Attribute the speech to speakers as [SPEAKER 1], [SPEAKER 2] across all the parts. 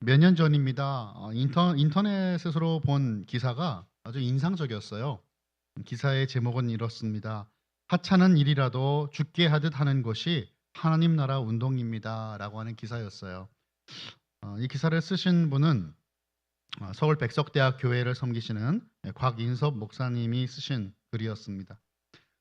[SPEAKER 1] 몇 년 전입니다. 인터넷으로 본 기사가 아주 인상적이었어요. 기사의 제목은 이렇습니다. 하찮은 일이라도 죽게 하듯 하는 것이 하나님 나라 운동입니다라고 하는 기사였어요. 이 기사를 쓰신 분은 서울 백석대학 교회를 섬기시는 곽인섭 목사님이 쓰신 글이었습니다.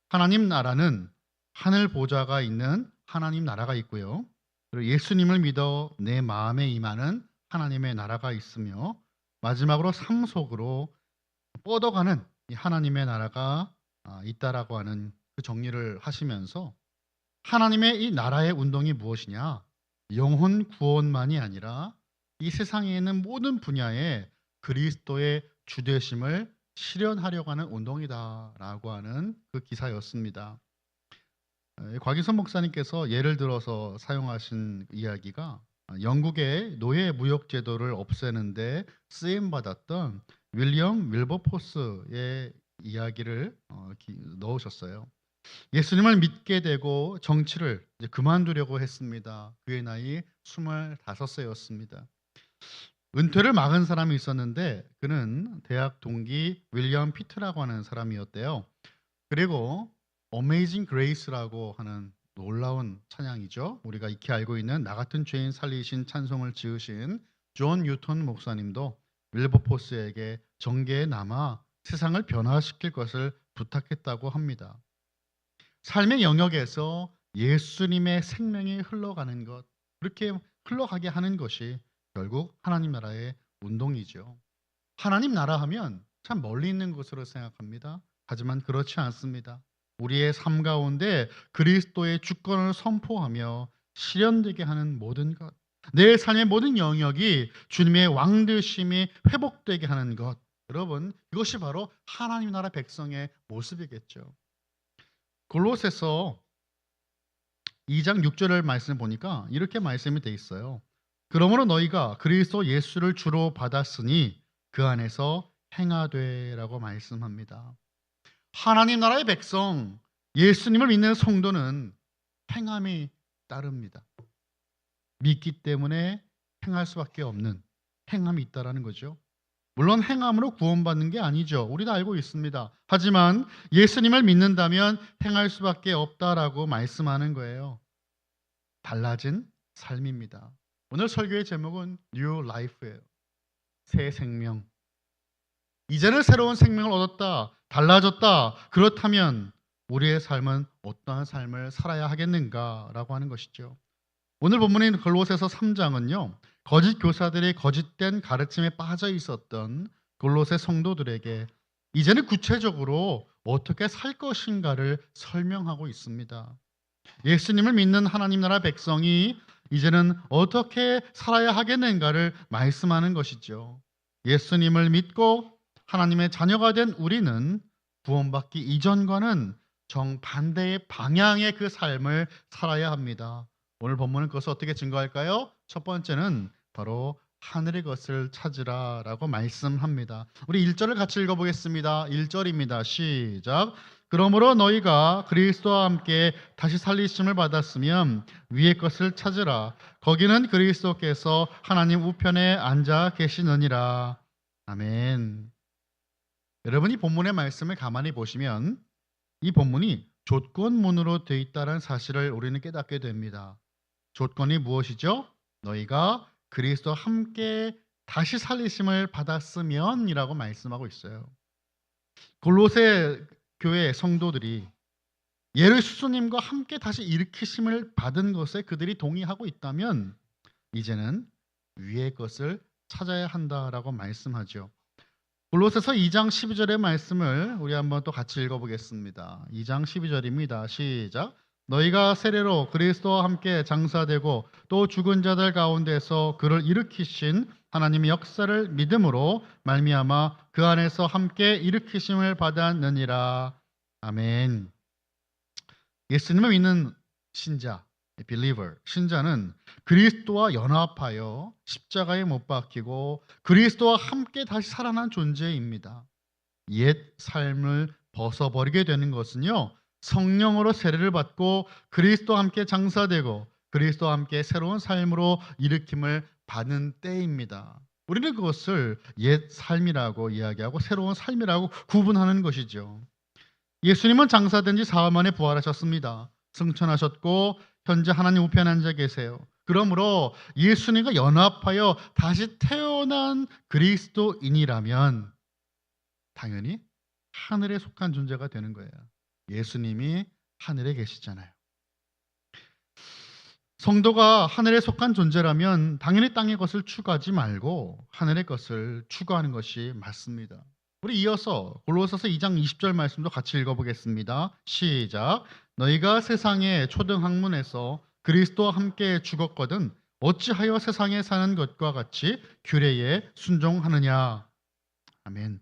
[SPEAKER 1] 하나님 나라는 하늘 보좌가 있는 하나님 나라가 있고요. 그리고 예수님을 믿어 내 마음에 임하는 하나님의 나라가 있으며, 마지막으로 삶 속으로 뻗어가는 이 하나님의 나라가 있다라고 하는 그 정리를 하시면서, 하나님의 이 나라의 운동이 무엇이냐? 영혼 구원만이 아니라 이 세상에 있는 모든 분야에 그리스도의 주되심을 실현하려고 하는 운동이다라고 하는 그 기사였습니다. 곽인선 목사님께서 예를 들어서 사용하신 이야기가 영국의 노예 무역 제도를 없애는데 쓰임 받았던 윌리엄 윌버포스의 이야기를 넣으셨어요. 예수님을 믿게 되고 정치를 이제 그만두려고 했습니다. 그의 나이 25세였습니다. 은퇴를 막은 사람이 있었는데 그는 대학 동기 윌리엄 피트라고 하는 사람이었대요. 그리고 어메이징 그레이스라고 하는 놀라운 찬양이죠. 우리가 익히 알고 있는 나 같은 죄인 살리신 찬송을 지으신 존 뉴턴 목사님도 윌버포스에게 정계에 남아 세상을 변화시킬 것을 부탁했다고 합니다. 삶의 영역에서 예수님의 생명이 흘러가는 것, 그렇게 흘러가게 하는 것이 결국 하나님 나라의 운동이죠. 하나님 나라 하면 참 멀리 있는 것으로 생각합니다. 하지만 그렇지 않습니다. 우리의 삶 가운데 그리스도의 주권을 선포하며 실현되게 하는 모든 것, 내 삶의 모든 영역이 주님의 왕되심이 회복되게 하는 것, 여러분, 이것이 바로 하나님 나라 백성의 모습이겠죠. 골로새서 2장 6절을 말씀을 보니까 이렇게 말씀이 돼 있어요. 그러므로 너희가 그리스도 예수를 주로 받았으니 그 안에서 행하되라고 말씀합니다. 하나님 나라의 백성, 예수님을 믿는 성도는 행함이 따릅니다. 믿기 때문에 행할 수밖에 없는 행함이 있다라는 거죠. 물론 행함으로 구원받는 게 아니죠. 우리도 알고 있습니다. 하지만 예수님을 믿는다면 행할 수밖에 없다라고 말씀하는 거예요. 달라진 삶입니다. 오늘 설교의 제목은 New Life예요. 새 생명. 이제는 새로운 생명을 얻었다, 달라졌다. 그렇다면 우리의 삶은 어떠한 삶을 살아야 하겠는가라고 하는 것이죠. 오늘 본문인 골로새서 3장은요. 거짓 교사들의 거짓된 가르침에 빠져 있었던 골로새 성도들에게 이제는 구체적으로 어떻게 살 것인가를 설명하고 있습니다. 예수님을 믿는 하나님 나라 백성이 이제는 어떻게 살아야 하겠는가를 말씀하는 것이죠. 예수님을 믿고 하나님의 자녀가 된 우리는 구원받기 이전과는 정반대의 방향의 그 삶을 살아야 합니다. 오늘 본문은 그것을 어떻게 증거할까요? 첫 번째는 바로 하늘의 것을 찾으라라고 말씀합니다. 우리 1절을 같이 읽어보겠습니다. 1절입니다. 시작. 그러므로 너희가 그리스도와 함께 다시 살리심을 받았으면 위의 것을 찾으라. 거기는 그리스도께서 하나님 우편에 앉아 계시느니라. 아멘. 여러분이 본문의 말씀을 가만히 보시면 이 본문이 조건문으로 되어 있다는 사실을 우리는 깨닫게 됩니다. 조건이 무엇이죠? 너희가 그리스도와 함께 다시 살리심을 받았으면이라고 말씀하고 있어요. 골로새 교회 성도들이 예수님과 함께 다시 일으키심을 받은 것에 그들이 동의하고 있다면 이제는 위의 것을 찾아야 한다라고 말씀하죠. 골로새서 2장 12절의 말씀을 우리 한번 또 같이 읽어보겠습니다. 2장 12절입니다. 시작. 너희가 세례로 그리스도와 함께 장사되고 또 죽은 자들 가운데서 그를 일으키신 하나님의 역사를 믿음으로 말미암아 그 안에서 함께 일으키심을 받았느니라. 아멘. 예수님을 믿는 신자, believer, 신자는 그리스도와 연합하여 십자가에 못 박히고 그리스도와 함께 다시 살아난 존재입니다. 옛 삶을 벗어버리게 되는 것은요, 성령으로 세례를 받고 그리스도와 함께 장사되고 그리스도와 함께 새로운 삶으로 일으킴을 받는 때입니다. 우리는 그것을 옛 삶이라고 이야기하고 새로운 삶이라고 구분하는 것이죠. 예수님은 장사된 지 사흘 만에 부활하셨습니다. 승천하셨고 현재 하나님 우편에 앉아 계세요. 그러므로 예수님과 연합하여 다시 태어난 그리스도인이라면 당연히 하늘에 속한 존재가 되는 거예요. 예수님이 하늘에 계시잖아요. 성도가 하늘에 속한 존재라면 당연히 땅의 것을 추구하지 말고 하늘의 것을 추구하는 것이 맞습니다. 우리 이어서 골로새서 2장 20절 말씀도 같이 읽어보겠습니다. 시작. 너희가 세상의 초등학문에서 그리스도와 함께 죽었거든 어찌하여 세상에 사는 것과 같이 규례에 순종하느냐. 아멘.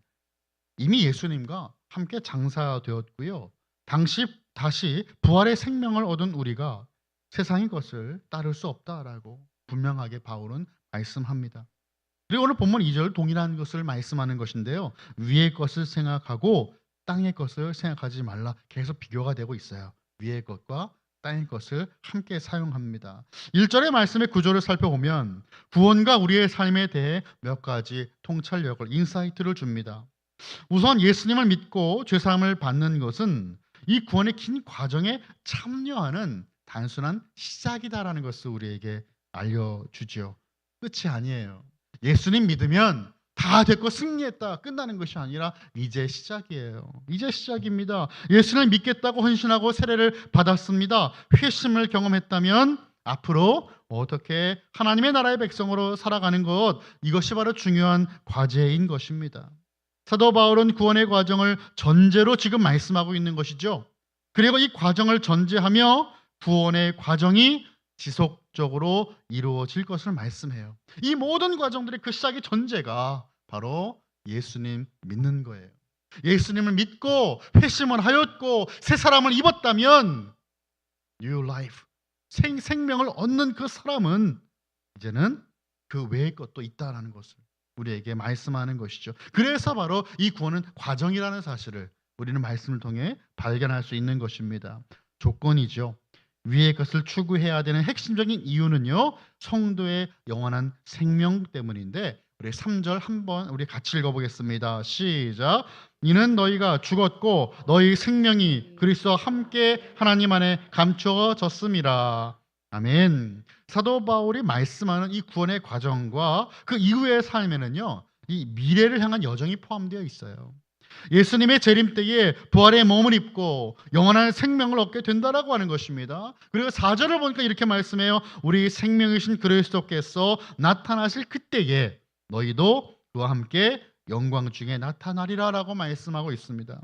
[SPEAKER 1] 이미 예수님과 함께 장사되었고요. 다시 부활의 생명을 얻은 우리가 세상의 것을 따를 수 없다라고 분명하게 바울은 말씀합니다. 그리고 오늘 본문 2절 동일한 것을 말씀하는 것인데요. 위의 것을 생각하고 땅의 것을 생각하지 말라. 계속 비교가 되고 있어요. 위의 것과 땅의 것을 함께 사용합니다. 1절의 말씀의 구조를 살펴보면 구원과 우리의 삶에 대해 몇 가지 통찰력을, 인사이트를 줍니다. 우선 예수님을 믿고 죄사함을 받는 것은 이 구원의 긴 과정에 참여하는 단순한 시작이다라는 것을 우리에게 알려주죠. 끝이 아니에요. 예수님 믿으면 다 됐고 승리했다 끝나는 것이 아니라 이제 시작이에요. 이제 시작입니다. 예수를 믿겠다고 헌신하고 세례를 받았습니다. 회심을 경험했다면 앞으로 어떻게 하나님의 나라의 백성으로 살아가는 것, 이것이 바로 중요한 과제인 것입니다. 사도 바울은 구원의 과정을 전제로 지금 말씀하고 있는 것이죠. 그리고 이 과정을 전제하며 구원의 과정이 지속적으로 이루어질 것을 말씀해요. 이 모든 과정들의 그 시작의 전제가 바로 예수님 믿는 거예요. 예수님을 믿고 회심을 하였고 새 사람을 입었다면 new life, 생명을 얻는 그 사람은 이제는 그 외의 것도 있다라는 것을 우리에게 말씀하는 것이죠. 그래서 바로 이 구원은 과정이라는 사실을 우리는 말씀을 통해 발견할 수 있는 것입니다. 조건이죠. 위의 것을 추구해야 되는 핵심적인 이유는요, 성도의 영원한 생명 때문인데, 우리 3절 한번 우리 같이 읽어보겠습니다. 시작. 이는 너희가 죽었고 너희 생명이 그리스도와 함께 하나님 안에 감추어졌음이라. 아멘. 사도 바울이 말씀하는 이 구원의 과정과 그 이후의 삶에는요, 이 미래를 향한 여정이 포함되어 있어요. 예수님의 재림 때에 부활의 몸을 입고 영원한 생명을 얻게 된다라고 하는 것입니다. 그리고 4절을 보니까 이렇게 말씀해요. 우리 생명이신 그리스도께서 나타나실 그때에 너희도 그와 함께 영광 중에 나타나리라라고 말씀하고 있습니다.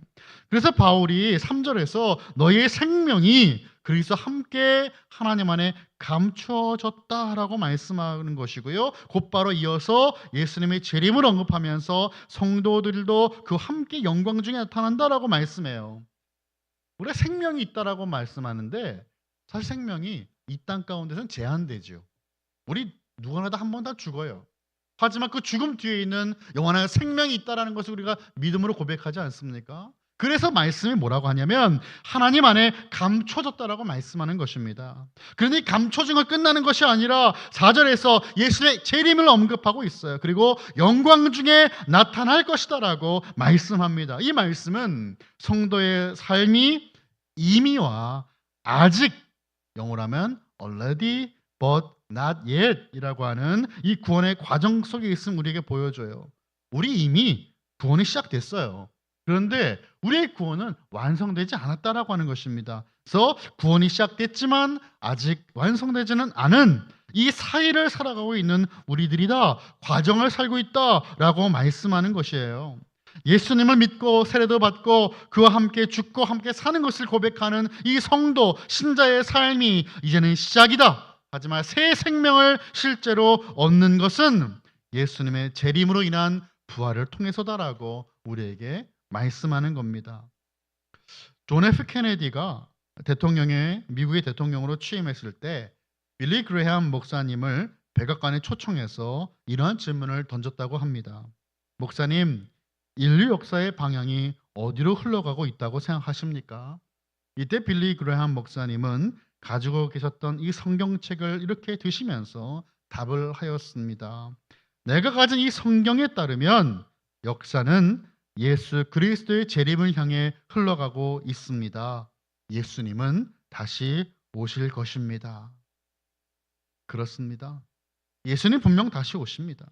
[SPEAKER 1] 그래서 바울이 3절에서 너희의 생명이 그리스도와 함께 하나님 안에 감추어졌다라고 말씀하는 것이고요. 곧바로 이어서 예수님의 재림을 언급하면서 성도들도 그 함께 영광 중에 나타난다라고 말씀해요. 우리가 생명이 있다라고 말씀하는데 사실 생명이 이 땅 가운데서는 제한되죠. 우리 누구나 다 한 번 다 죽어요. 하지만 그 죽음 뒤에 있는 영원한 생명이 있다라는 것을 우리가 믿음으로 고백하지 않습니까? 그래서 말씀이 뭐라고 하냐면 하나님 안에 감춰졌다라고 말씀하는 것입니다. 그런데 이 감춰진 끝나는 것이 아니라 4절에서 예수의 재림을 언급하고 있어요. 그리고 영광 중에 나타날 것이다라고 말씀합니다. 이 말씀은 성도의 삶이 이미와 아직, 영어로 하면 already but not yet 이라고 하는 이 구원의 과정 속에 있음 우리에게 보여줘요. 우리 이미 구원이 시작됐어요. 그런데 우리의 구원은 완성되지 않았다라고 하는 것입니다. 그래서 구원이 시작됐지만 아직 완성되지는 않은 이 사이를 살아가고 있는 우리들이다, 과정을 살고 있다라고 말씀하는 것이에요. 예수님을 믿고 세례도 받고 그와 함께 죽고 함께 사는 것을 고백하는 이 성도 신자의 삶이 이제는 시작이다. 하지만 새 생명을 실제로 얻는 것은 예수님의 재림으로 인한 부활을 통해서다라고 우리에게 말씀하는 겁니다. 존 F 케네디가 미국의 대통령으로 취임했을 때 빌리 그레이엄 목사님을 백악관에 초청해서 이러한 질문을 던졌다고 합니다. 목사님, 인류 역사의 방향이 어디로 흘러가고 있다고 생각하십니까? 이때 빌리 그레이엄 목사님은 가지고 계셨던 이 성경책을 이렇게 드시면서 답을 하였습니다. 내가 가진 이 성경에 따르면 역사는 예수 그리스도의 재림을 향해 흘러가고 있습니다. 예수님은 다시 오실 것입니다. 그렇습니다. 예수님 분명 다시 오십니다.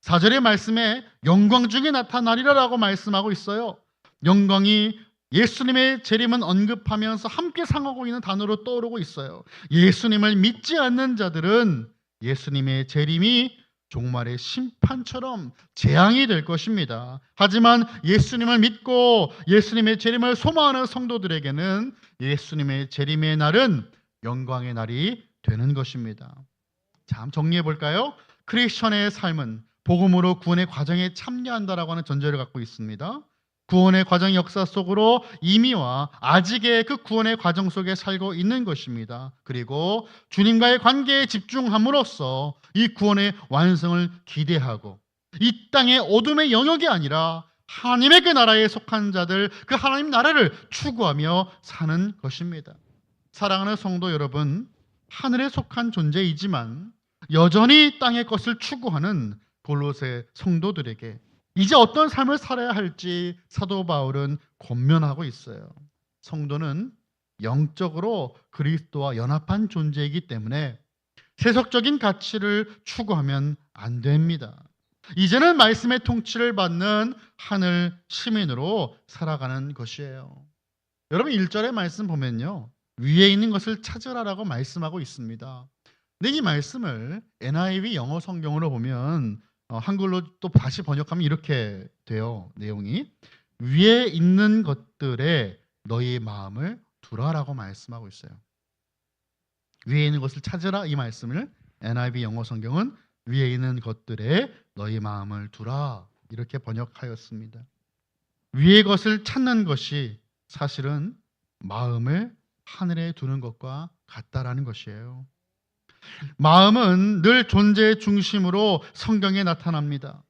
[SPEAKER 1] 4절의 말씀에 영광 중에 나타나리라라고 말씀하고 있어요. 영광이 예수님의 재림은 언급하면서 함께 상하고 있는 단어로 떠오르고 있어요. 예수님을 믿지 않는 자들은 예수님의 재림이 종말의 심판처럼 재앙이 될 것입니다. 하지만 예수님을 믿고 예수님의 재림을 소망하는 성도들에게는 예수님의 재림의 날은 영광의 날이 되는 것입니다. 자, 한번 정리해 볼까요? 크리스천의 삶은 복음으로 구원의 과정에 참여한다라고 하는 전제를 갖고 있습니다. 구원의 과정 역사 속으로 이미와 아직의 그 구원의 과정 속에 살고 있는 것입니다. 그리고 주님과의 관계에 집중함으로써 이 구원의 완성을 기대하고 이 땅의 어둠의 영역이 아니라 하나님의 그 나라에 속한 자들, 그 하나님 나라를 추구하며 사는 것입니다. 사랑하는 성도 여러분, 하늘에 속한 존재이지만 여전히 땅의 것을 추구하는 골로새 성도들에게 이제 어떤 삶을 살아야 할지 사도 바울은 권면하고 있어요. 성도는 영적으로 그리스도와 연합한 존재이기 때문에 세속적인 가치를 추구하면 안 됩니다. 이제는 말씀의 통치를 받는 하늘 시민으로 살아가는 것이에요. 여러분 1절의 말씀 보면요, 위에 있는 것을 찾으라라고 말씀하고 있습니다. 근데 이 말씀을 NIV 영어 성경으로 보면 한글로 또 다시 번역하면 이렇게 돼요. 내용이 위에 있는 것들에 너희의 마음을 두라라고 말씀하고 있어요. 위에 있는 것을 찾으라, 이 말씀을 NIV 영어 성경은 위에 있는 것들에 너희 마음을 두라 이렇게 번역하였습니다. 위의 것을 찾는 것이 사실은 마음을 하늘에 두는 것과 같다라는 것이에요. 마음은 늘 존재의 중심으로 성경에 나타납니다.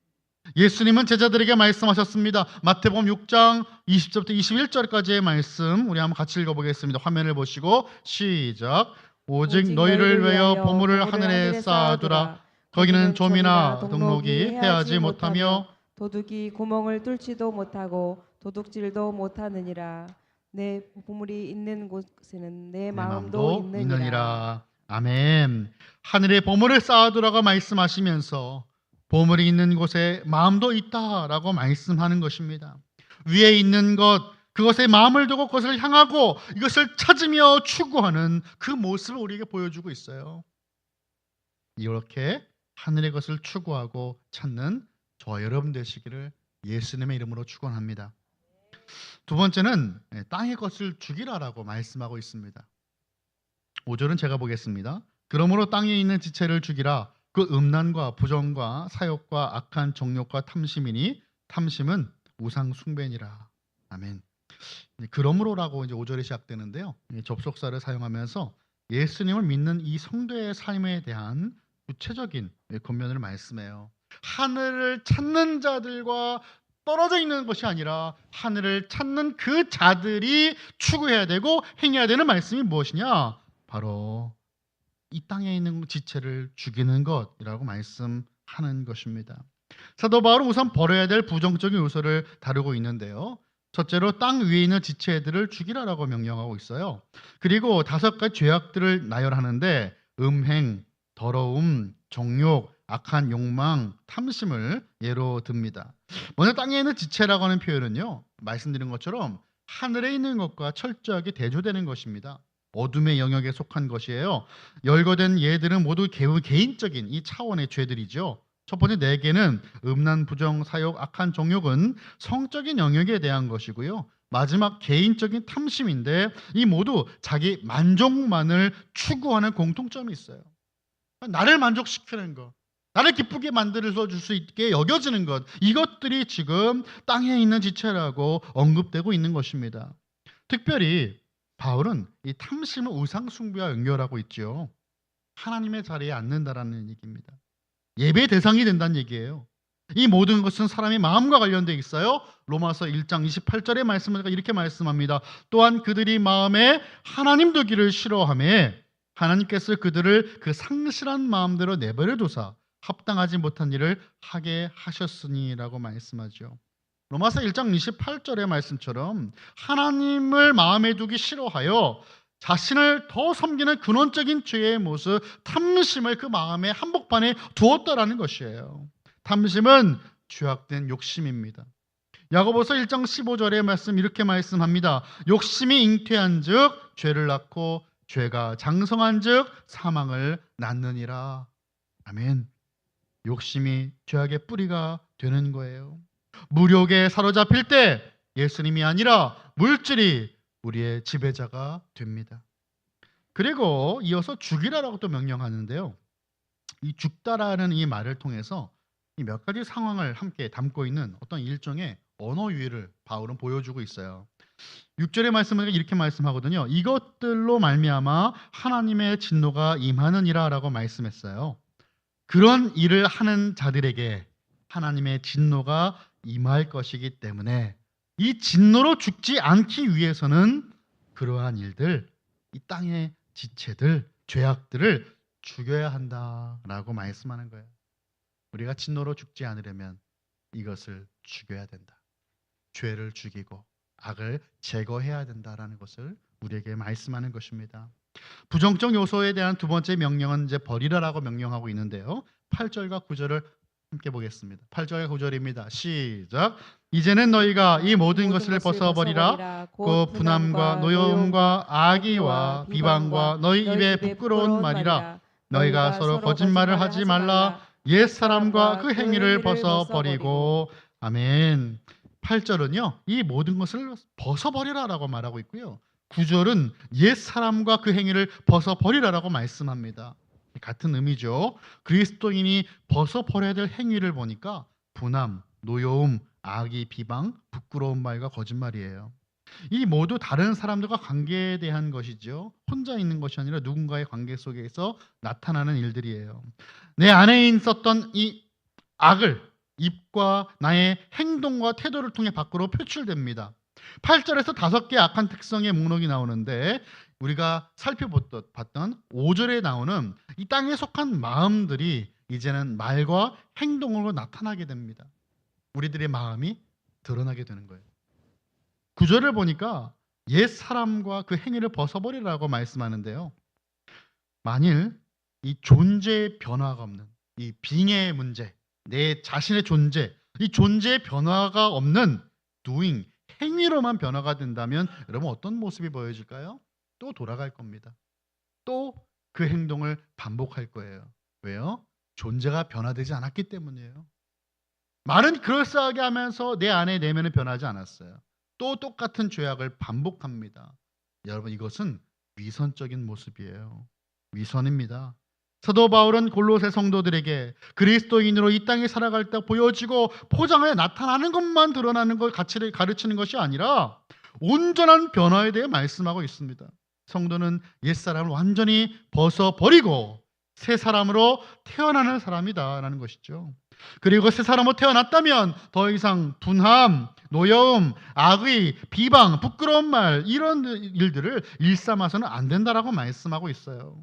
[SPEAKER 1] 예수님은 제자들에게 말씀하셨습니다. 마태복음 6장 20절부터 21절까지의 말씀 우리 한번 같이 읽어보겠습니다. 화면을 보시고 시작. 오직 너희를 위하여 보물을 하늘에 쌓아두라. 거기는 좀이나 등록이 해하지 못하며
[SPEAKER 2] 도둑이 구멍을 뚫지도 못하고 도둑질도 못하느니라. 내 보물이 있는 곳에는 내 마음도 있느니라.
[SPEAKER 1] 아멘. 하늘에 보물을 쌓아두라고 말씀하시면서 보물이 있는 곳에 마음도 있다라고 말씀하는 것입니다. 위에 있는 것, 그것에 마음을 두고 그것을 향하고 이것을 찾으며 추구하는 그 모습을 우리에게 보여주고 있어요. 이렇게 하늘의 것을 추구하고 찾는 저와 여러분 되시기를 예수님의 이름으로 축원합니다. 두 번째는 땅의 것을 죽이라라고 말씀하고 있습니다. 5절은 제가 보겠습니다. 그러므로 땅에 있는 지체를 죽이라. 그 음란과 부정과 사욕과 악한 정욕과 탐심이니 탐심은 우상 숭배니라. 아멘. 그러므로라고 이제 5절이 시작되는데요. 접속사를 사용하면서 예수님을 믿는 이 성도의 삶에 대한 구체적인 권면을 말씀해요. 하늘을 찾는 자들과 떨어져 있는 것이 아니라 하늘을 찾는 그 자들이 추구해야 되고 행해야 되는 말씀이 무엇이냐? 바로 이 땅에 있는 지체를 죽이는 것이라고 말씀하는 것입니다. 사도 바울은 우선 버려야 될 부정적인 요소를 다루고 있는데요. 첫째로 땅 위에 있는 지체들을 죽이라라고 명령하고 있어요. 그리고 5가지 죄악들을 나열하는데 음행, 더러움, 정욕, 악한 욕망, 탐심을 예로 듭니다. 먼저 땅에 있는 지체라고 하는 표현은요, 말씀드린 것처럼 하늘에 있는 것과 철저하게 대조되는 것입니다. 어둠의 영역에 속한 것이에요. 열거된 예들은 모두 개인적인 이 차원의 죄들이죠. 첫 번째 4개는 음란, 부정, 사욕, 악한 정욕은 성적인 영역에 대한 것이고요. 마지막 개인적인 탐심인데 이 모두 자기 만족만을 추구하는 공통점이 있어요. 나를 만족시키는 것, 나를 기쁘게 만들어 줄 수 있게 여겨지는 것, 이것들이 지금 땅에 있는 지체라고 언급되고 있는 것입니다. 특별히 바울은 이 탐심을 우상 숭배와 연결하고 있죠. 하나님의 자리에 앉는다라는 얘기입니다. 예배 대상이 된다는 얘기예요. 이 모든 것은 사람의 마음과 관련되어 있어요. 로마서 1장 28절의 말씀을 이렇게 말씀합니다. 또한 그들이 마음에 하나님 두기를 싫어하며 하나님께서 그들을 그 상실한 마음대로 내버려 두사 합당하지 못한 일을 하게 하셨으니라고 말씀하죠. 로마서 1장 28절의 말씀처럼 하나님을 마음에 두기 싫어하여 자신을 더 섬기는 근원적인 죄의 모습, 탐심을 그 마음의 한복판에 두었다라는 것이에요. 탐심은 죄악된 욕심입니다. 야고보서 1장 15절의 말씀 이렇게 말씀합니다. 욕심이 잉태한즉 죄를 낳고 죄가 장성한즉 사망을 낳느니라. 아멘. 욕심이 죄악의 뿌리가 되는 거예요. 무력에 사로잡힐 때 예수님이 아니라 물질이 우리의 지배자가 됩니다. 그리고 이어서 죽이라라고 또 명령하는데요. 이 죽다라는 이 말을 통해서 이 몇 가지 상황을 함께 담고 있는 어떤 일종의 언어 유희를 바울은 보여주고 있어요. 6절의 말씀은 이렇게 말씀하거든요. 이것들로 말미암아 하나님의 진노가 임하느니라라고 말씀했어요. 그런 일을 하는 자들에게 하나님의 진노가 임할 것이기 때문에 이 진노로 죽지 않기 위해서는 그러한 일들, 이 땅의 지체들, 죄악들을 죽여야 한다라고 말씀하는 거예요. 우리가 진노로 죽지 않으려면 이것을 죽여야 된다. 죄를 죽이고 악을 제거해야 된다라는 것을 우리에게 말씀하는 것입니다. 부정적 요소에 대한 두 번째 명령은 이제 버리라라고 명령하고 있는데요. 8절과 9절을 함께 보겠습니다. 8절 9절입니다. 시작. 이제는 너희가 이 모든 것을 벗어버리라. 곧 분함과 노여움과 악의와 비방과 너희 입에 부끄러운 말이라. 너희가 서로 거짓말을 하지 말라. 옛사람과 그 행위를 벗어버리고. 아멘. 8절은요. 이 모든 것을 벗어버리라라고 말하고 있고요. 9절은 옛사람과 그 행위를 벗어버리라라고 말씀합니다. 같은 의미죠. 그리스도인이 벗어버려야 될 행위를 보니까 분함, 노여움, 악의, 비방, 부끄러운 말과 거짓말이에요. 이 모두 다른 사람들과 관계에 대한 것이죠. 혼자 있는 것이 아니라 누군가의 관계 속에서 나타나는 일들이에요. 내 안에 있었던 이 악을 입과 나의 행동과 태도를 통해 밖으로 표출됩니다. 8절에서 5개의 악한 특성의 목록이 나오는데 우리가 살펴봤던 5절에 나오는 이 땅에 속한 마음들이 이제는 말과 행동으로 나타나게 됩니다. 우리들의 마음이 드러나게 되는 거예요. 9절을 보니까 옛 사람과 그 행위를 벗어버리라고 말씀하는데요. 만일 이 존재의 변화가 없는 이 빙의 문제, 내 자신의 존재, 이 존재의 변화가 없는 doing, 행위로만 변화가 된다면 여러분 어떤 모습이 보여질까요? 또 돌아갈 겁니다. 또 그 행동을 반복할 거예요. 왜요? 존재가 변화되지 않았기 때문이에요. 말은 그럴싸하게 하면서 내 안에 내면은 변하지 않았어요. 또 똑같은 죄악을 반복합니다. 여러분 이것은 위선적인 모습이에요. 위선입니다. 사도 바울은 골로새 성도들에게 그리스도인으로 이 땅에 살아갈 때 보여지고 포장하여 나타나는 것만 드러나는 걸 가르치는 것이 아니라 온전한 변화에 대해 말씀하고 있습니다. 성도는 옛사람을 완전히 벗어버리고 새 사람으로 태어나는 사람이다라는 것이죠. 그리고 새 사람으로 태어났다면 더 이상 분함, 노여움, 악의, 비방, 부끄러운 말 이런 일들을 일삼아서는 안 된다라고 말씀하고 있어요.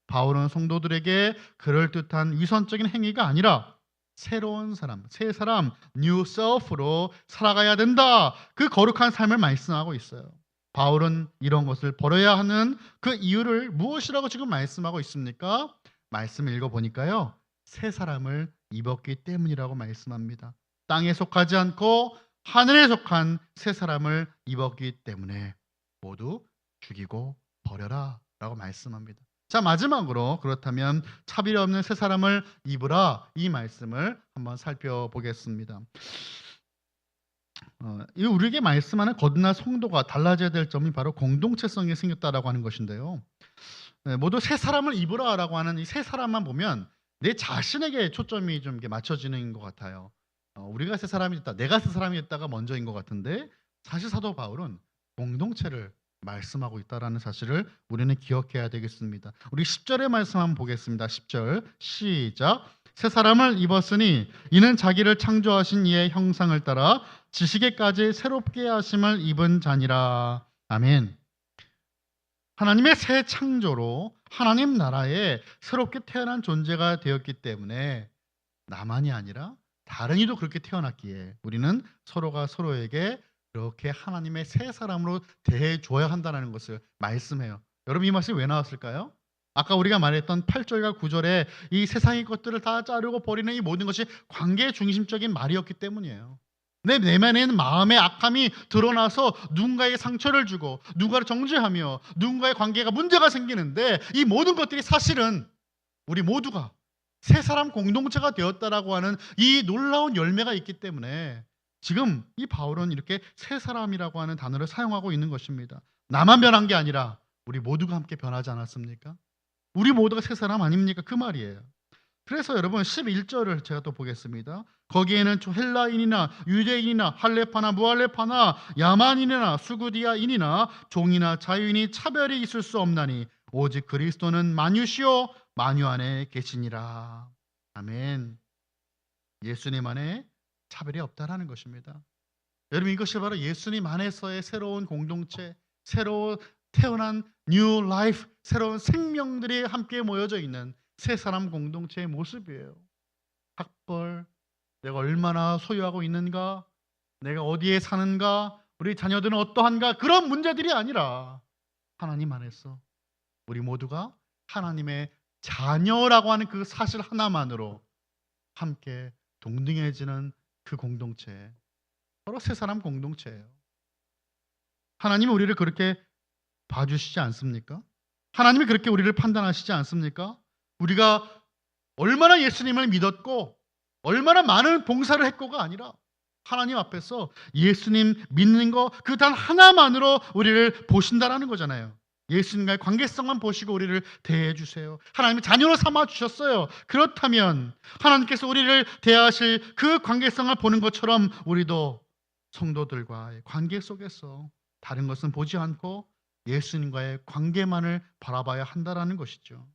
[SPEAKER 1] 바울은 성도들에게 그럴듯한 위선적인 행위가 아니라 새로운 사람, 새 사람, new self로 살아가야 된다. 그 거룩한 삶을 말씀하고 있어요. 바울은 이런 것을 버려야 하는 그 이유를 무엇이라고 지금 말씀하고 있습니까? 말씀을 읽어보니까요. 새 사람을 입었기 때문이라고 말씀합니다. 땅에 속하지 않고 하늘에 속한 새 사람을 입었기 때문에 모두 죽이고 버려라 라고 말씀합니다. 자, 마지막으로 그렇다면 차별 없는 새 사람을 입으라 이 말씀을 한번 살펴보겠습니다. 우리에게 말씀하는 거듭난 성도가 달라져야 될 점이 바로 공동체성이 생겼다라고 하는 것인데요. 모두 새 사람을 입으라라고 하는 이 새 사람만 보면 내 자신에게 초점이 좀 맞춰지는 것 같아요. 우리가 새 사람이 됐다, 내가 새 사람이 됐다가 먼저인 것 같은데 사실 사도 바울은 공동체를 말씀하고 있다라는 사실을 우리는 기억해야 되겠습니다. 우리 10절의 말씀 한번 보겠습니다. 10절 시작. 새 사람을 입었으니 이는 자기를 창조하신 이의 형상을 따라 지식에까지 새롭게 하심을 입은 자니라. 아멘. 하나님의 새 창조로 하나님 나라에 새롭게 태어난 존재가 되었기 때문에 나만이 아니라 다른 이도 그렇게 태어났기에 우리는 서로가 서로에게 그렇게 하나님의 새 사람으로 대해 줘야 한다는 것을 말씀해요. 여러분 이 말씀이 왜 나왔을까요? 아까 우리가 말했던 8절과 9절에 이 세상의 것들을 다 자르고 버리는 이 모든 것이 관계 중심적인 말이었기 때문이에요. 내 내면에는 마음의 악함이 드러나서 누군가에게 상처를 주고 누군가를 정죄하며 누군가의 관계가 문제가 생기는데 이 모든 것들이 사실은 우리 모두가 새 사람 공동체가 되었다라고 하는 이 놀라운 열매가 있기 때문에 지금 이 바울은 이렇게 새 사람이라고 하는 단어를 사용하고 있는 것입니다. 나만 변한 게 아니라 우리 모두가 함께 변하지 않았습니까? 우리 모두가 새 사람 아닙니까? 그 말이에요. 그래서 여러분 11절을 제가 또 보겠습니다. 거기에는 헬라인이나 유대인이나 할레파나 무할레파나 야만인이나 수구디아인이나 종이나 자유인이 차별이 있을 수 없나니 오직 그리스도는 만유시요 만유 안에 계시니라. 아멘. 예수님 안에 차별이 없다라는 것입니다. 여러분 이것이 바로 예수님 안에서의 새로운 공동체, 새로 태어난 뉴 라이프, 새로운 생명들이 함께 모여져 있는 새 사람 공동체의 모습이에요. 학벌, 내가 얼마나 소유하고 있는가, 내가 어디에 사는가, 우리 자녀들은 어떠한가 그런 문제들이 아니라 하나님 안에서 우리 모두가 하나님의 자녀라고 하는 그 사실 하나만으로 함께 동등해지는 그 공동체, 바로 새 사람 공동체예요. 하나님이 우리를 그렇게 봐주시지 않습니까? 하나님이 그렇게 우리를 판단하시지 않습니까? 우리가 얼마나 예수님을 믿었고 얼마나 많은 봉사를 했고가 아니라 하나님 앞에서 예수님 믿는 거 그 단 하나만으로 우리를 보신다라는 거잖아요. 예수님과의 관계성만 보시고 우리를 대해 주세요. 하나님이 자녀로 삼아 주셨어요. 그렇다면 하나님께서 우리를 대하실 그 관계성을 보는 것처럼 우리도 성도들과의 관계 속에서 다른 것은 보지 않고 예수님과의 관계만을 바라봐야 한다라는 것이죠.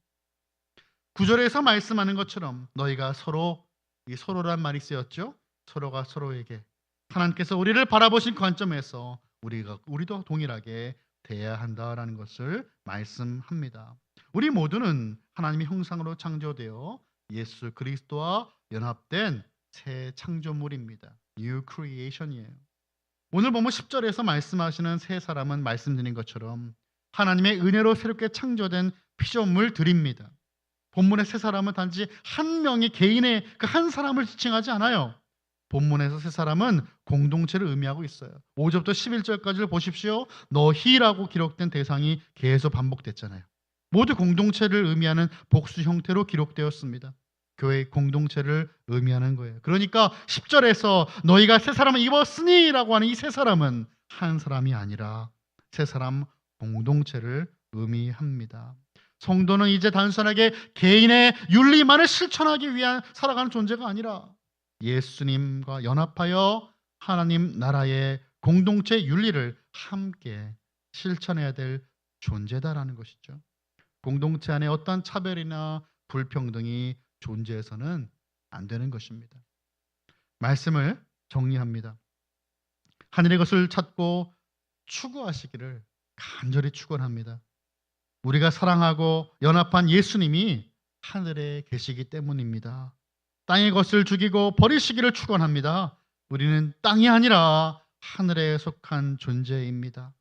[SPEAKER 1] 9절에서 말씀하는 것처럼 너희가 서로, 이 서로란 말이 쓰였죠. 서로가 서로에게 하나님께서 우리를 바라보신 관점에서 우리도 동일하게 대해야 한다라는 것을 말씀합니다. 우리 모두는 하나님의 형상으로 창조되어 예수 그리스도와 연합된 새 창조물입니다. New creation이에요. 오늘 보면 10절에서 말씀하시는 새 사람은 말씀드린 것처럼 하나님의 은혜로 새롭게 창조된 피조물들입니다. 본문의 새 사람은 단지 한 명의 개인의 그 한 사람을 지칭하지 않아요. 본문에서 새 사람은 공동체를 의미하고 있어요. 5절부터 11절까지를 보십시오. 너희라고 기록된 대상이 계속 반복됐잖아요. 모두 공동체를 의미하는 복수 형태로 기록되었습니다. 교회의 공동체를 의미하는 거예요. 그러니까 10절에서 너희가 새 사람을 입었으니 라고 하는 이 새 사람은 한 사람이 아니라 새 사람 공동체를 의미합니다. 성도는 이제 단순하게 개인의 윤리만을 실천하기 위한 살아가는 존재가 아니라 예수님과 연합하여 하나님 나라의 공동체 윤리를 함께 실천해야 될 존재다라는 것이죠. 공동체 안에 어떤 차별이나 불평등이 존재해서는 안 되는 것입니다. 말씀을 정리합니다. 하늘의 것을 찾고 추구하시기를 간절히 축원합니다. 우리가 사랑하고 연합한 예수님이 하늘에 계시기 때문입니다. 땅의 것을 죽이고 버리시기를 축원합니다. 우리는 땅이 아니라 하늘에 속한 존재입니다.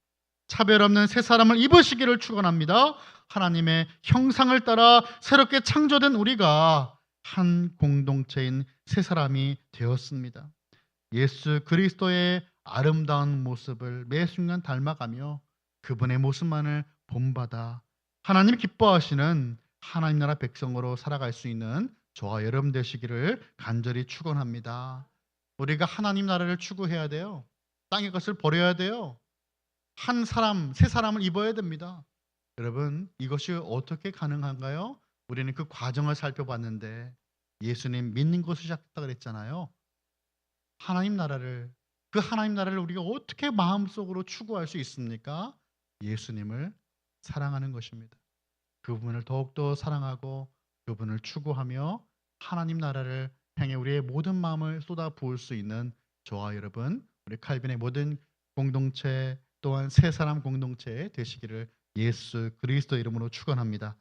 [SPEAKER 1] 차별 없는 새 사람을 입으시기를 축원합니다. 하나님의 형상을 따라 새롭게 창조된 우리가 한 공동체인 새 사람이 되었습니다. 예수 그리스도의 아름다운 모습을 매 순간 닮아가며 그분의 모습만을 본받아 하나님 기뻐하시는 하나님 나라 백성으로 살아갈 수 있는 저와 여러분 되시기를 간절히 축원합니다. 우리가 하나님 나라를 추구해야 돼요. 땅의 것을 버려야 돼요. 한 사람, 새 사람을 입어야 됩니다. 여러분, 이것이 어떻게 가능한가요? 우리는 그 과정을 살펴봤는데 예수님 믿는 것을 시작했다 그랬잖아요. 하나님 나라를, 그 하나님 나라를 우리가 어떻게 마음속으로 추구할 수 있습니까? 예수님을 사랑하는 것입니다. 그분을 더욱더 사랑하고 그분을 추구하며 하나님 나라를 향해 우리의 모든 마음을 쏟아 부을 수 있는 저와 여러분, 우리 칼빈의 모든 공동체 또한 새 사람 공동체 되시기를 예수 그리스도 이름으로 축원합니다.